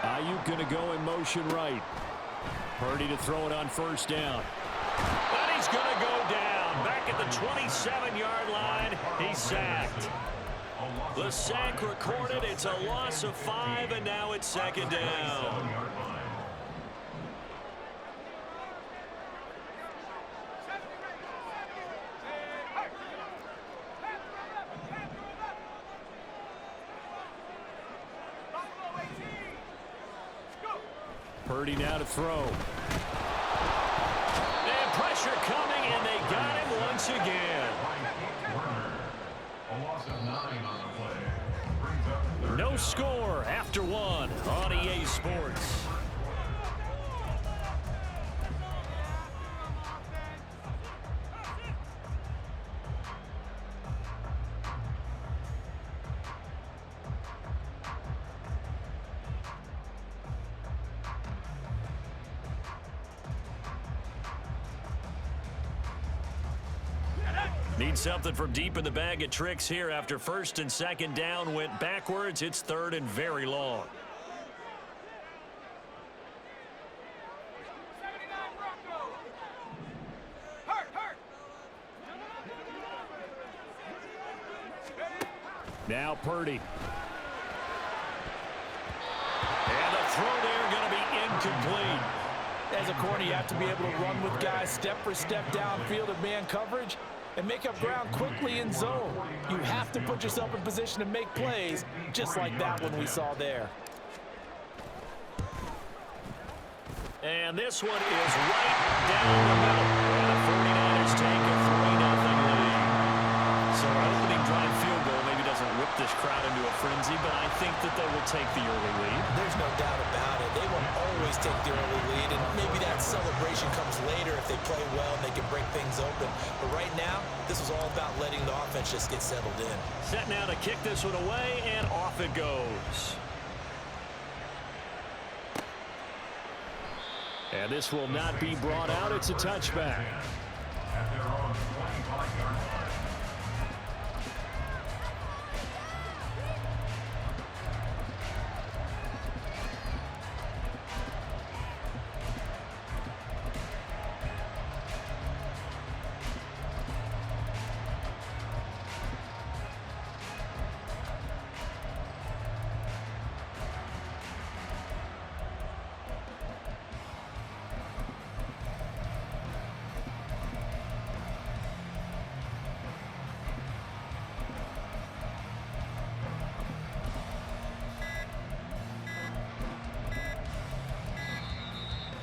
Ayuk going to go in motion right. Purdy to throw it on first down. And he's going to go down. Back at the 27-yard line, he's sacked. The sack recorded. It's a loss of 5, and now it's second down. Purdy now to throw. And pressure coming, and they got him once again. A loss of 9 on the play. Brings up No score after 1 on EA Sports. Need something from deep in the bag of tricks here after first and second down went backwards. It's third and very long. Now Purdy. And the throw there going to be incomplete. As a corner, you have to be able to run with guys step for step downfield of man coverage and make up ground quickly in zone. You have to put yourself in position to make plays, just like that one we saw there. And this one is right down the middle. And the 49ers take a 3-0 lead. So our opening drive field goal maybe doesn't whip this crowd into a frenzy, but I think that they will take the early lead. There's no doubt about it. They will always take the early lead, and maybe that celebration comes later if they play well and they can break things open. But right now, this was all about letting the offense just get settled in. Set now to kick this one away, and off it goes. And this will not be brought out. It's a touchback. at their own 25-yard line.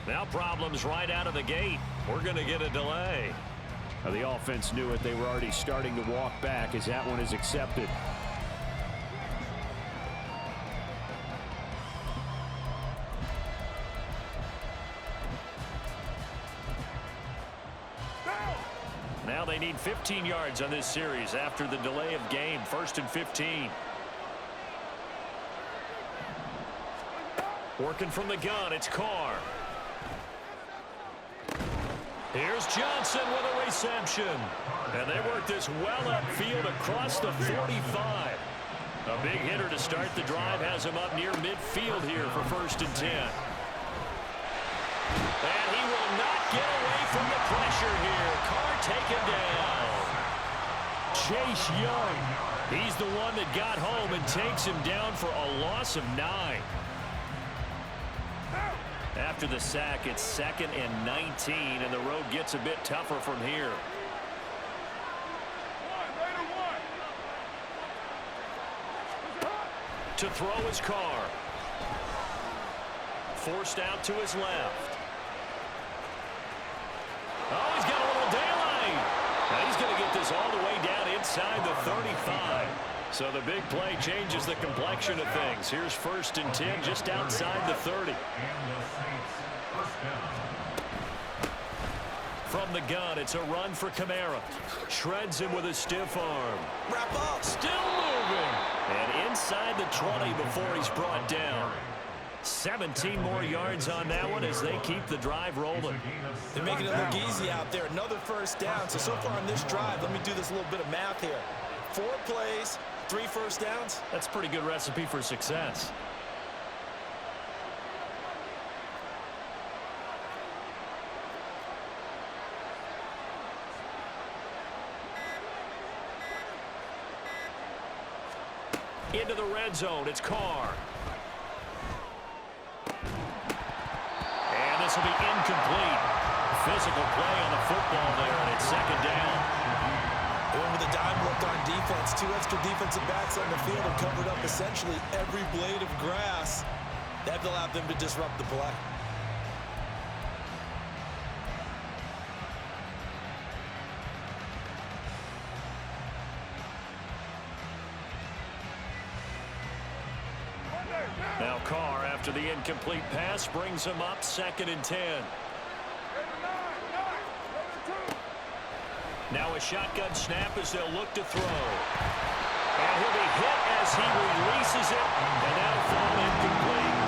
Now problems right out of the gate. We're going to get a delay. Now the offense knew it. They were already starting to walk back as that one is accepted. Now they need 15 yards on this series after the delay of game. 1st and 15. Working from the gun, it's Carr. Here's Johnson with a reception. And they work this well upfield across the 45. A big hitter to start the drive has him up near midfield here for 1st and 10. And he will not get away from the pressure here. Carr taken down. Chase Young. He's the one that got home and takes him down for a loss of 9. After the sack, it's 2nd and 19, and the road gets a bit tougher from here. To throw his Carr. Forced out to his left. Oh, he's got a little daylight. Now he's going to get this all the way down inside the 35. So the big play changes the complexion of things. Here's 1st and 10 just outside the 30. From the gun, it's a run for Kamara. Shreds him with a stiff arm. Wrap up. Still moving. And inside the 20 before he's brought down. 17 more yards on that one as they keep the drive rolling. They're making it look easy out there. Another 1st down. So far on this drive, let me do this little bit of math here. 4 plays, 3 first downs. That's a pretty good recipe for success. into the red zone. It's Carr. And this will be incomplete. Physical play on the football there, and it's second down. And with a dime left on defense, 2 extra defensive backs on the field and covered up essentially every blade of grass. That allowed them to disrupt the play. Now Carr, after the incomplete pass, brings him up 2nd and 10. Now a shotgun snap as they'll look to throw. And he'll be hit as he releases it, and that'll fall incomplete.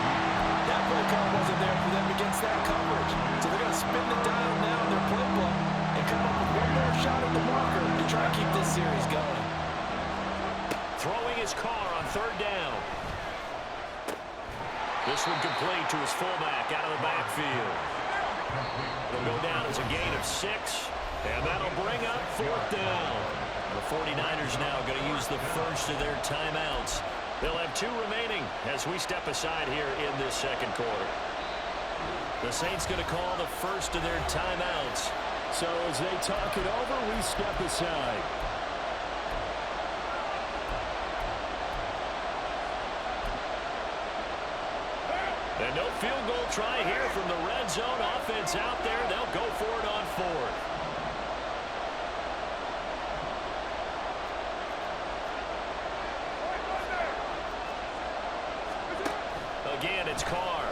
That play call wasn't there for them against that coverage. So they're going to spin the dial now in their playbook and come up with one more shot at the marker to try and keep this series going. Throwing his Carr on 3rd down. This one complete to his fullback out of the backfield. It'll go down as a gain of 6, and that'll bring up 4th down. The 49ers now going to use the first of their timeouts. They'll have 2 remaining as we step aside here in this second quarter. The Saints going to call the first of their timeouts. So as they talk it over, we step aside. And no field goal try here from the red zone. Offense out there. They'll go for it on 4th. Again, it's Carr.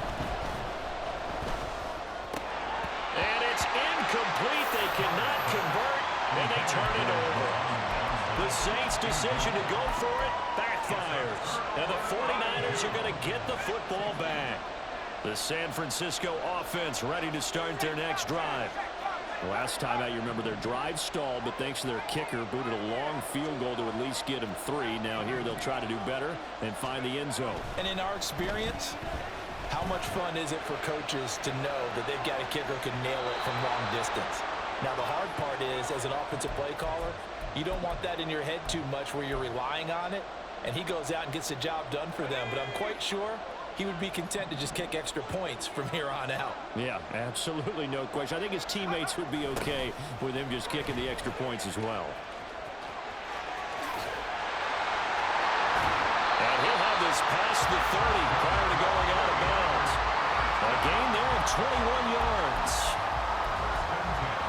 And it's incomplete. They cannot convert, and they turn it over. The Saints' decision to go for it backfires. And the 49ers are going to get the football back. The San Francisco offense ready to start their next drive. Last time out, you remember their drive stalled, but thanks to their kicker, booted a long field goal to at least get them 3. Now here they'll try to do better and find the end zone. And in our experience, how much fun is it for coaches to know that they've got a kicker who can nail it from long distance? Now the hard part is, as an offensive play caller, you don't want that in your head too much where you're relying on it, and he goes out and gets the job done for them. But I'm quite sure he would be content to just kick extra points from here on out. Yeah, absolutely no question. I think his teammates would be okay with him just kicking the extra points as well. And he'll have this past the 30 prior to going out of bounds. A gain there of 21 yards.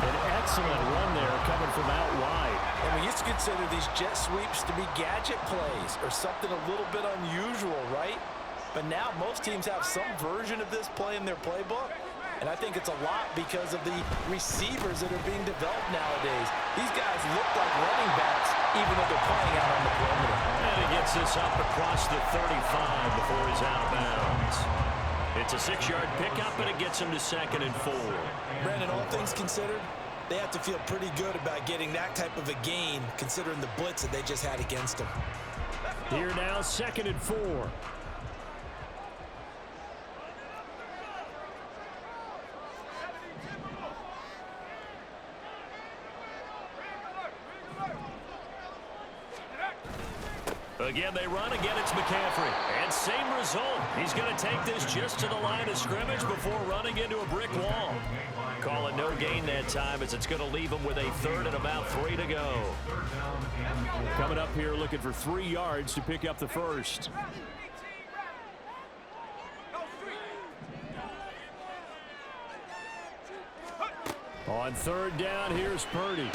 An excellent run there coming from out wide. And we used to consider these jet sweeps to be gadget plays or something a little bit unusual, right? But now most teams have some version of this play in their playbook. And I think it's a lot because of the receivers that are being developed nowadays. These guys look like running backs even though they're playing out on the perimeter. And he gets this up across the 35 before he's out of bounds. It's a 6-yard pickup, and it gets him to 2nd and 4. Brandon, all things considered, they have to feel pretty good about getting that type of a gain considering the blitz that they just had against them. Here now, 2nd and 4. Again, they run. Again, it's McCaffrey. And same result. He's going to take this just to the line of scrimmage before running into a brick wall. Call it no gain that time as it's going to leave him with a 3rd and about 3 to go. Coming up here looking for 3 yards to pick up the first. On 3rd down, here's Purdy.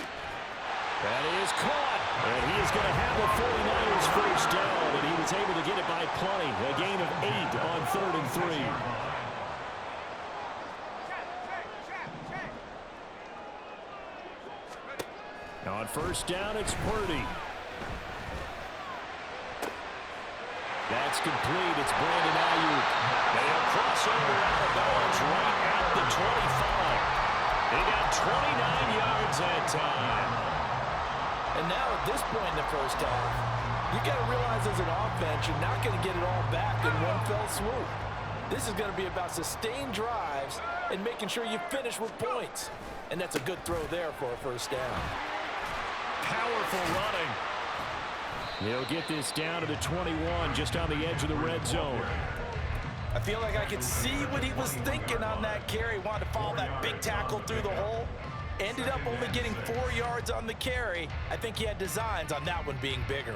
That is caught, and he is going to have the 49ers first down, and he was able to get it by plenty. A gain of 8 on 3rd and 3. On 1st down, it's Purdy. That's complete. It's Brandon Ayuk. They'll cross over out of bounds right at the 25. They got 29 yards that time. And now at this point in the first half, you got to realize as an offense, you're not going to get it all back in one fell swoop. This is going to be about sustained drives and making sure you finish with points. And that's a good throw there for a first down. Powerful running. He'll get this down to the 21, just on the edge of the red zone. I feel like I could see what he was thinking on that carry. Wanted to follow that big tackle through the hole. Ended up only getting 4 yards on the carry. I think he had designs on that one being bigger.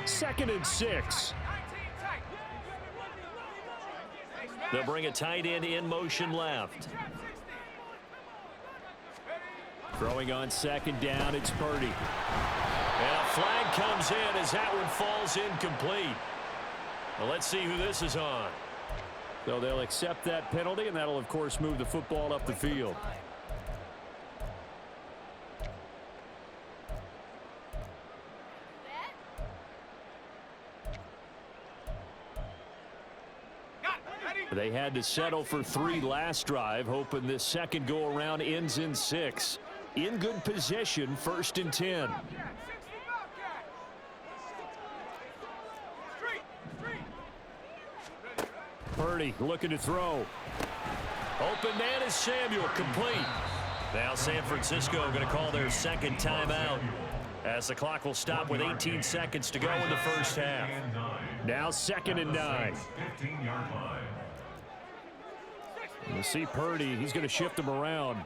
2nd and 6. They'll bring a tight end in motion left. Throwing on 2nd down, it's Purdy. And a flag comes in as that one falls incomplete. Well, let's see who this is on. So they'll accept that penalty, and that'll, of course, move the football up the field. They had to settle for 3 last drive, hoping this second go-around ends in 6. In good position, 1st and 10. Purdy looking to throw. Open man is Samuel, complete. Now San Francisco going to call their 2nd timeout as the clock will stop with 18 seconds to go in the first half. Now 2nd and 9. You see Purdy, he's going to shift him around.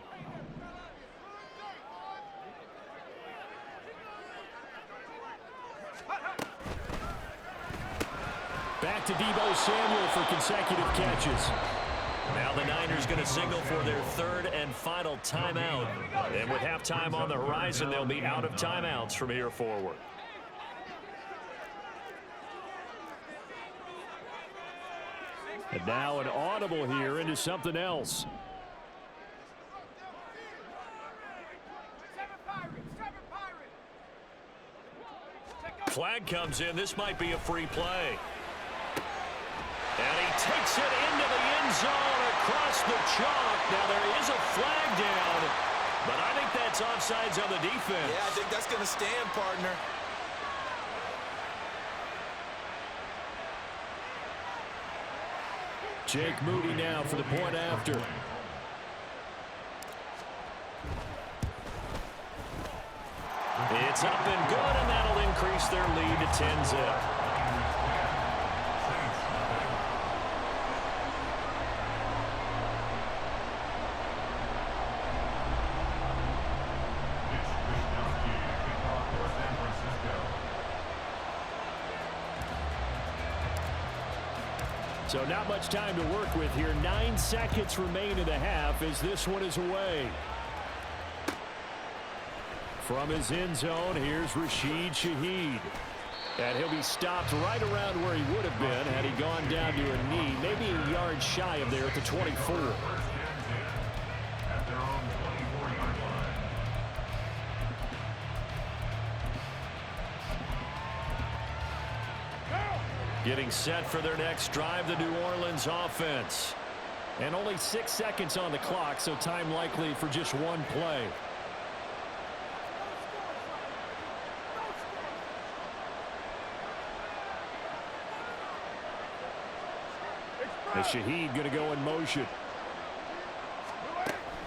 Back to Deebo Samuel for consecutive catches. Now the Niners going to signal for their 3rd and final timeout. And with halftime on the horizon, they'll be out of timeouts from here forward. And now an audible here into something else. Flag comes in. This might be a free play. And he takes it into the end zone across the chalk. Now there is a flag down, but I think that's offsides on the defense. Yeah, I think that's going to stand, partner. Jake Moody now for the point after. It's up and good, and that'll increase their lead to 10-zip. So not much time to work with here. 9 seconds remain in the half as this one is away. From his end zone, here's Rashid Shaheed. And he'll be stopped right around where he would have been had he gone down to a knee, maybe a yard shy of there at the 24. At their own 24-yard line. Getting set for their next drive, the New Orleans offense. And only 6 seconds on the clock, so time likely for just one play. And Shaheed going to go in motion.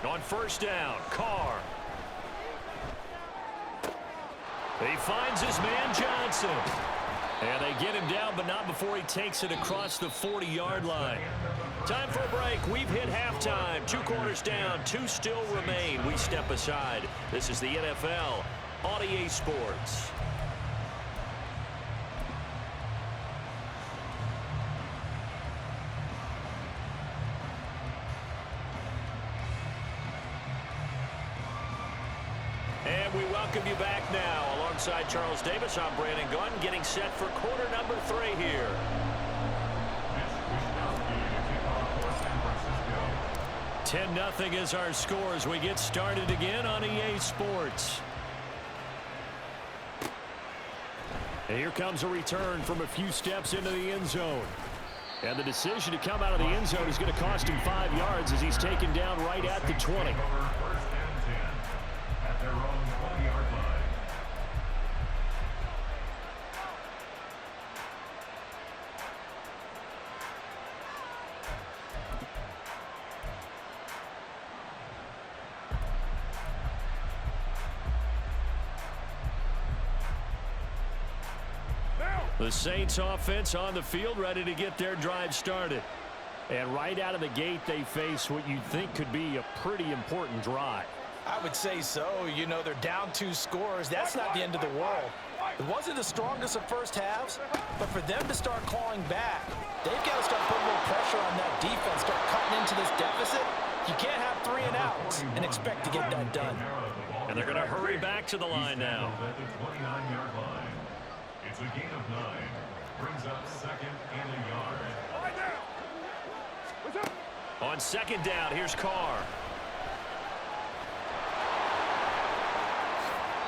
On 1st down, Carr. He finds his man Johnson. And they get him down, but not before he takes it across the 40-yard line. Time for a break. We've hit halftime. 2 quarters down, 2 still remain. We step aside. This is the NFL on EA Sports. And we welcome you back now. Alongside Charles Davis, I'm Brandon Gunn, getting set for quarter number 3 here. 10-0 is our score as we get started again on EA Sports. And here comes a return from a few steps into the end zone. And the decision to come out of the end zone is going to cost him 5 yards as he's taken down right at the 20. At their own 20-yard line. The Saints offense on the field, ready to get their drive started. And right out of the gate, they face what you'd think could be a pretty important drive. I would say so. You know, they're down 2 scores. That's not the end of the world. It wasn't the strongest of first halves, but for them to start clawing back, they've got to start putting a little pressure on that defense, start cutting into this deficit. You can't have 3 and outs and expect to get that done. And they're going to hurry back to the line now. At the 29-yard line. It's a gain of 9. Brings up 2nd and a yard. On 2nd down, here's Carr.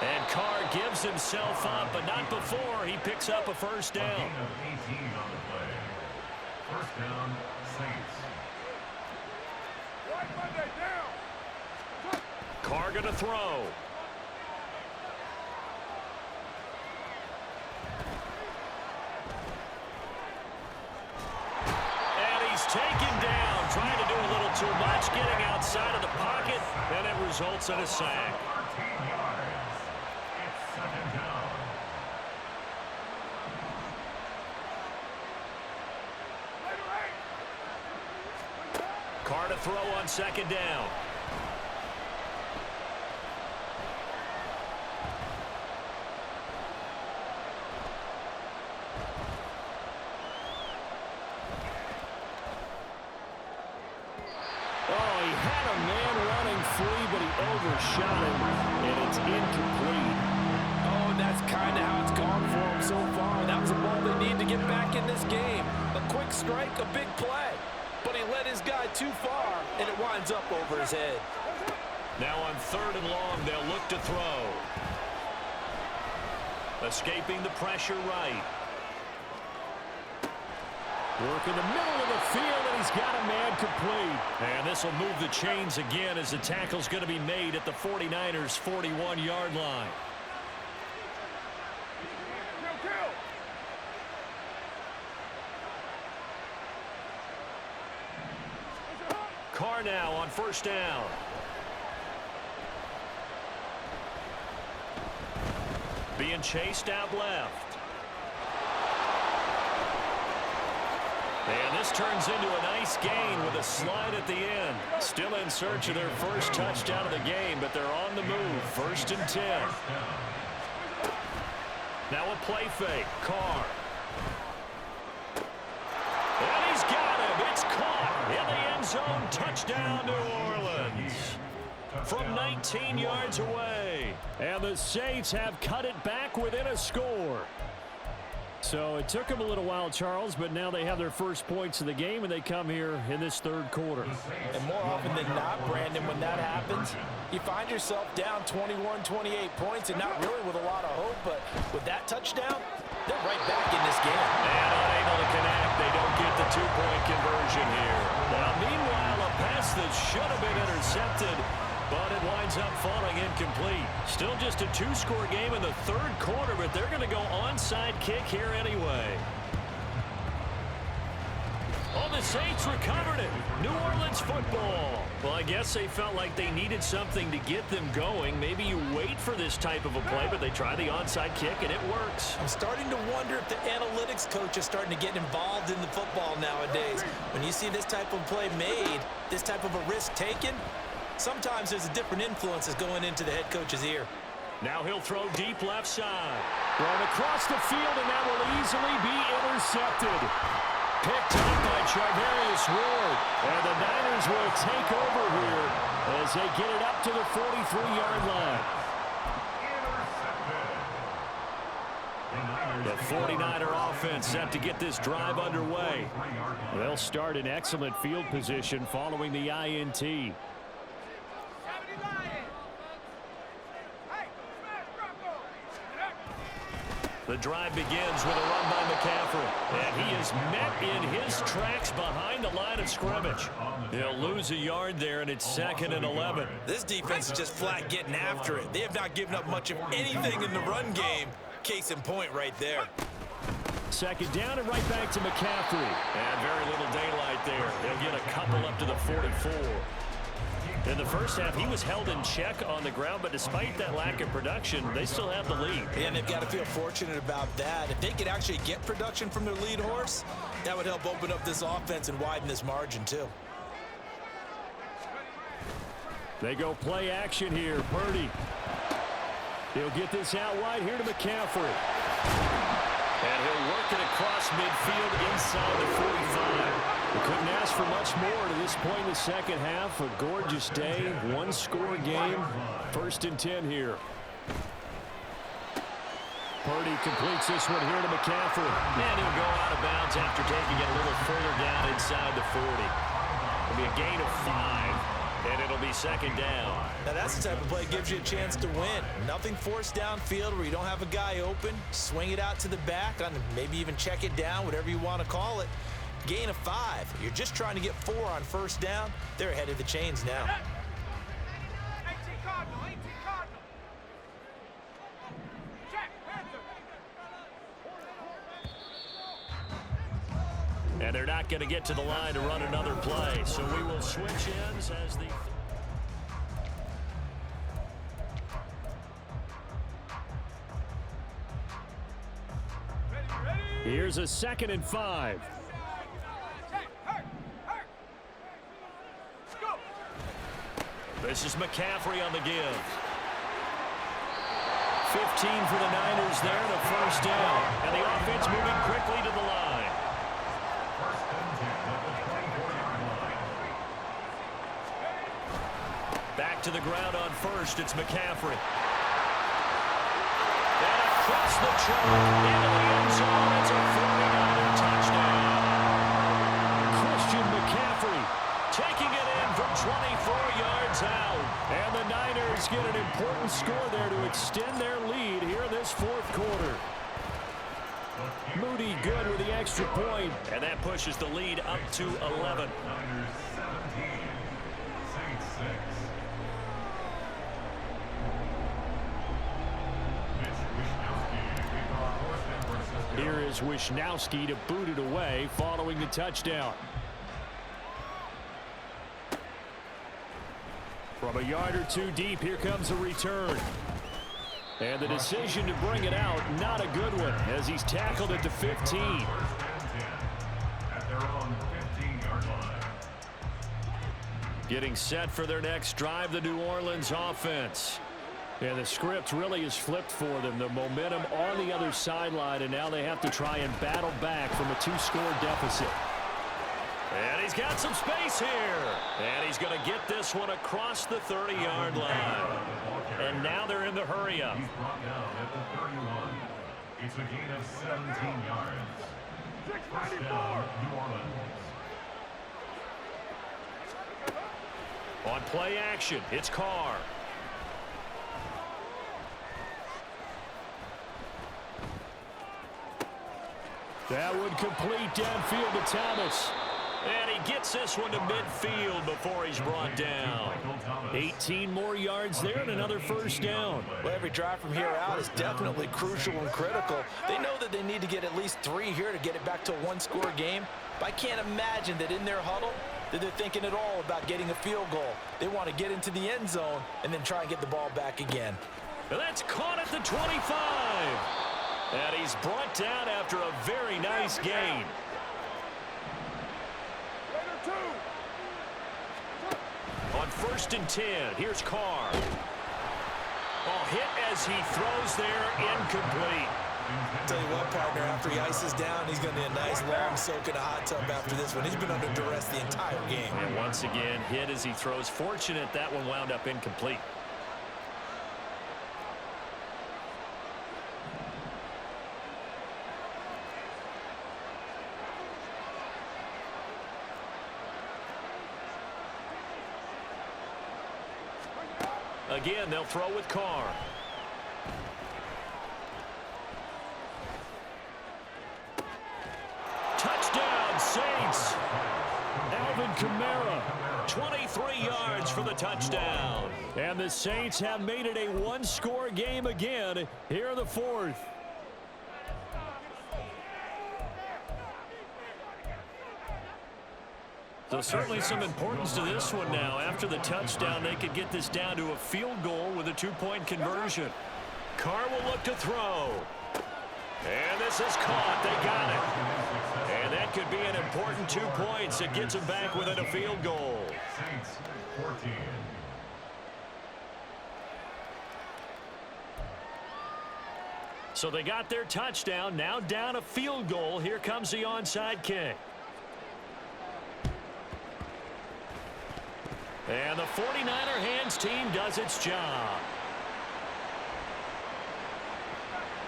And Carr gives himself up, but not before he picks up a first down. A gain of 18 on the play. First down, Saints. Carr going to throw. And he's taken down, trying to do a little too much, getting outside of the pocket, and it results in a sack. 13 yards. It's 2nd down. Carr to throw on 2nd down. Oh, he had a man running free, but he overshot him, and it's incomplete. Oh, that's kind of how it's gone for them so far. That was a ball they need to get back in this game. A quick strike, a big play. But he led his guy too far, and it winds up over his head. Now on 3rd and long, they'll look to throw. Escaping the pressure right. Work in the middle of the field, and he's got a man complete. And this will move the chains again as the tackle's going to be made at the 49ers' 41-yard line. Carr now on 1st down. Being chased out left. And this turns into a nice gain with a slide at the end. Still in search of their first touchdown of the game, but they're on the move. 1st and 10. Now a play fake. Carr. And he's got him. It's caught in the end zone. Touchdown, New Orleans. From 19 yards away. And the Saints have cut it back within a score. So it took them a little while, Charles, but now they have their first points of the game, and they come here in this 3rd quarter. And more often than not, Brandon, when that happens, you find yourself down 21, 28 points, and not really with a lot of hope, but with that touchdown, they're right back in this game. And unable to connect, they don't get the 2-point conversion here. Now, meanwhile, a pass that should have been intercepted, but it winds up falling incomplete. Still just a 2-score game in the 3rd quarter, but they're going to go onside kick here anyway. Oh, the Saints recovered it. New Orleans football. Well, I guess they felt like they needed something to get them going. Maybe you wait for this type of a play, but they try the onside kick, and it works. I'm starting to wonder if the analytics coach is starting to get involved in the football nowadays. When you see this type of play made, this type of a risk taken, sometimes there's a different influences going into the head coach's ear. Now he'll throw deep left side. Run across the field, and that will easily be intercepted. Picked up by Charvarius Ward. And the Niners will take over here as they get it up to the 43-yard line. The 49er offense set to get this drive underway. They'll start in excellent field position following the INT. The drive begins with a run by McCaffrey. And he is met in his tracks behind the line of scrimmage. He'll lose a yard there, and it's 2nd and 11. This defense is just flat getting after it. They have not given up much of anything in the run game. Case in point right there. 2nd down and right back to McCaffrey. And very little daylight there. They'll get a couple up to the 44. In the first half, he was held in check on the ground, but despite that lack of production, they still have the lead. And they've got to feel fortunate about that. If they could actually get production from their lead horse, that would help open up this offense and widen this margin too. They go play action here. Purdy. He'll get this out wide here to McCaffrey. And he'll work it across midfield inside the 45. We couldn't ask for much more to this point in the second half. A gorgeous day, one-score game. 1st and 10 here. Purdy completes this one here to McCaffrey. And he'll go out of bounds after taking it a little further down inside the 40. It'll be a gain of 5, and it'll be 2nd down. Now that's the type of play that gives you a chance to win. Nothing forced downfield where you don't have a guy open. Swing it out to the back, maybe even check it down, whatever you want to call it. Gain of 5. You're just trying to get 4 on 1st down. They're ahead of the chains now. And they're not going to get to the line to run another play. So we will switch ends as the... Here's a 2nd and 5. This is McCaffrey on the give. 15 for the Niners there, the 1st down. And the offense moving quickly to the line. Back to the ground on 1st, it's McCaffrey. And across the track into the end zone, it's a 49er touchdown. Christian McCaffrey Taking it in from 24 yards out. And the Niners get an important score there to extend their lead here in this 4th quarter. Moody good with the extra point. And that pushes the lead up to 11. Niners 17, Saints 6. Here is Wisnowski to boot it away following the touchdown. From a yard or 2 deep, here comes a return. And the decision to bring it out, not a good one, as he's tackled at the 15. At their own 15-yard line. Getting set for their next drive, the New Orleans offense. And the script really is flipped for them. The momentum on the other sideline, and now they have to try and battle back from a 2-score deficit. And he's got some space here. And he's going to get this one across the 30-yard line. And now they're in the hurry-up. He's brought down at the 31. It's a gain of 17 yards. 1st down, New Orleans. On play action, it's Carr. That would complete downfield to Thomas. And he gets this one to midfield before he's brought down. 18 more yards there and another 1st down. Well, every drive from here out is definitely crucial and critical. They know that they need to get at least 3 here to get it back to a 1-score game. But I can't imagine that in their huddle that they're thinking at all about getting a field goal. They want to get into the end zone and then try and get the ball back again. And that's caught at the 25. And he's brought down after a very nice gain. On 1st and 10, here's Carr. Oh, hit as he throws there, incomplete. Tell you what, partner, after he ices down, he's going to need a nice long soak in a hot tub after this one. He's been under duress the entire game. And once again, hit as he throws. Fortunate that one wound up incomplete. Again, they'll throw with Carr. Touchdown, Saints. Alvin Kamara. 23 yards for the touchdown. And the Saints have made it a 1-score game again here in the 4th. So certainly some importance to this one now. After the touchdown, they could get this down to a field goal with a 2-point conversion. Carr will look to throw. And this is caught. They got it. And that could be an important 2 points. It gets them back within a field goal. Saints 14. So they got their touchdown. Now down a field goal. Here comes the onside kick. And the 49er hands team does its job.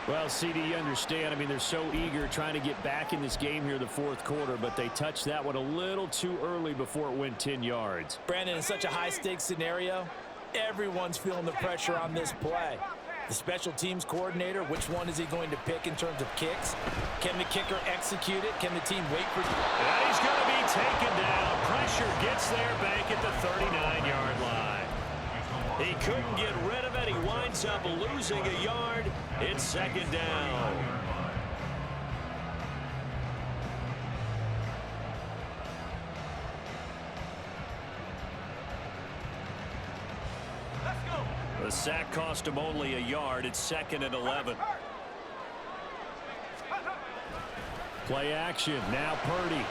Well, CD, you understand. I mean, they're so eager trying to get back in this game here in the fourth quarter, but they touched that one a little too early before it went 10 yards. Brandon, in such a high-stakes scenario, everyone's feeling the pressure on this play. The special teams coordinator, which one is he going to pick in terms of kicks? Can the kicker execute it? Can the team wait for... And he's going to be taken down. Pressure gets there back at the 39-yard line. He couldn't get rid of it. He winds up losing a yard. It's second down. The sack cost him only a yard. It's second and 11. Play action. Now Purdy.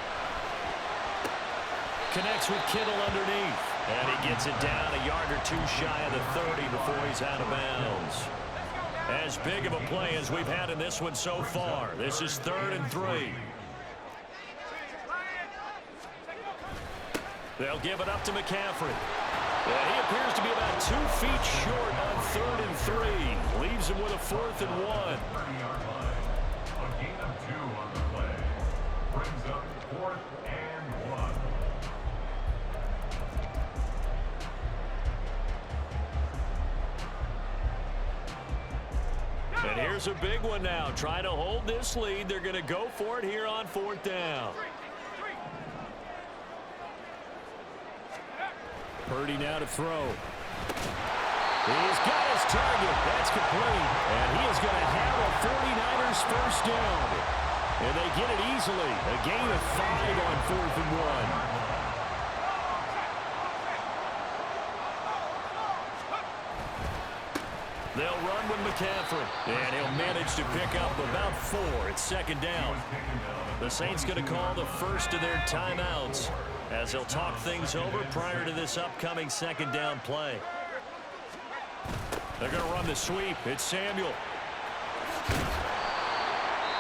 Connects with Kittle underneath. And he gets it down a yard or two shy of the 30 before he's out of bounds. As big of a play as we've had in this one so far. This is 3rd and 3. They'll give it up to McCaffrey. And he appears to be about 2 feet short on 3rd and 3. Leaves him with a 4th and 1. 30-yard line. A gain of 2 on the play. Brings up 4th and 1. And here's a big one now. Trying to hold this lead. They're going to go for it here on 4th down. Purdy now to throw. He's got his target. That's complete. And he is going to have a 49ers first down. And they get it easily. A gain of 5 on 4th and 1. They'll run with McCaffrey. And he'll manage to pick up about 4. It's second down. The Saints going to call the first of their timeouts as they'll talk things over prior to this upcoming second down play. They're going to run the sweep. It's Samuel.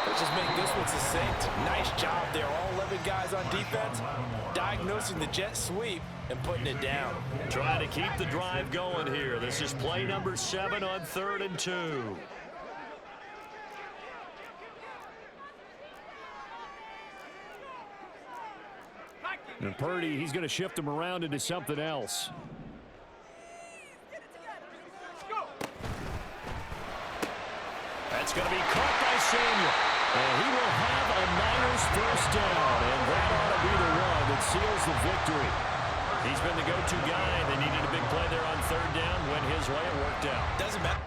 Let's just make this one succinct. Nice job there. All 11 guys on defense diagnosing the jet sweep and putting it down. Trying to keep the drive going here. This is play number 7 on 3rd and 2. And Purdy, he's going to shift him around into something else. That's going to be caught by Samuel. And he will have a Niners first down. And that ought to be the one that seals the victory. He's been the go-to guy. They needed a big play there on 3rd down. Went his way. It worked out. Doesn't matter.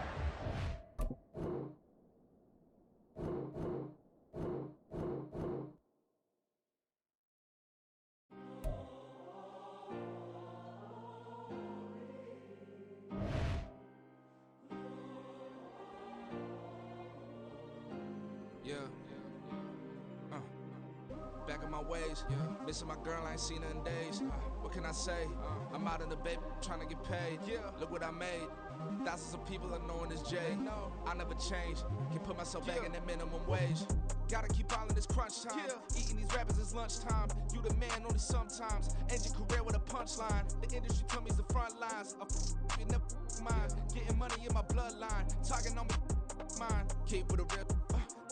Back in my ways, missing my girl, I ain't seen her in days. What can I say? I'm out in the baby, trying to get paid. Look what I made. Thousands of people are knowing this Jay. I never change. Can put myself back in that minimum wage. Gotta keep all in this crunch time. Eating these rappers is lunchtime. You the man only sometimes. End your career with a punchline. The industry told me it's the front lines. You never mind. Getting money in my bloodline. Talking on me, mine. Keep with a real.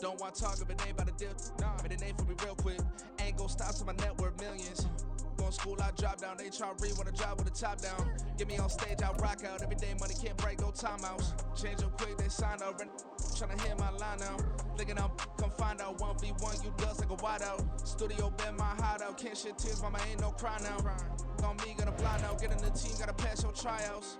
Don't want to talk if it ain't about a deal. But it ain't for me real quick. Ain't gon' stop till my net worth millions. Going school, I drop down. HRE wanna drive with the top down. Get me on stage, I rock out. Every day money can't break, no timeouts. Change up quick, they sign up. Tryna hit my line now. Thinking I'm come find out 1v1, you dust like a wideout. Studio been my hideout. Can't shed tears, mama ain't no cry now. On me, gonna blind out. Get in the team, gotta pass your tryouts.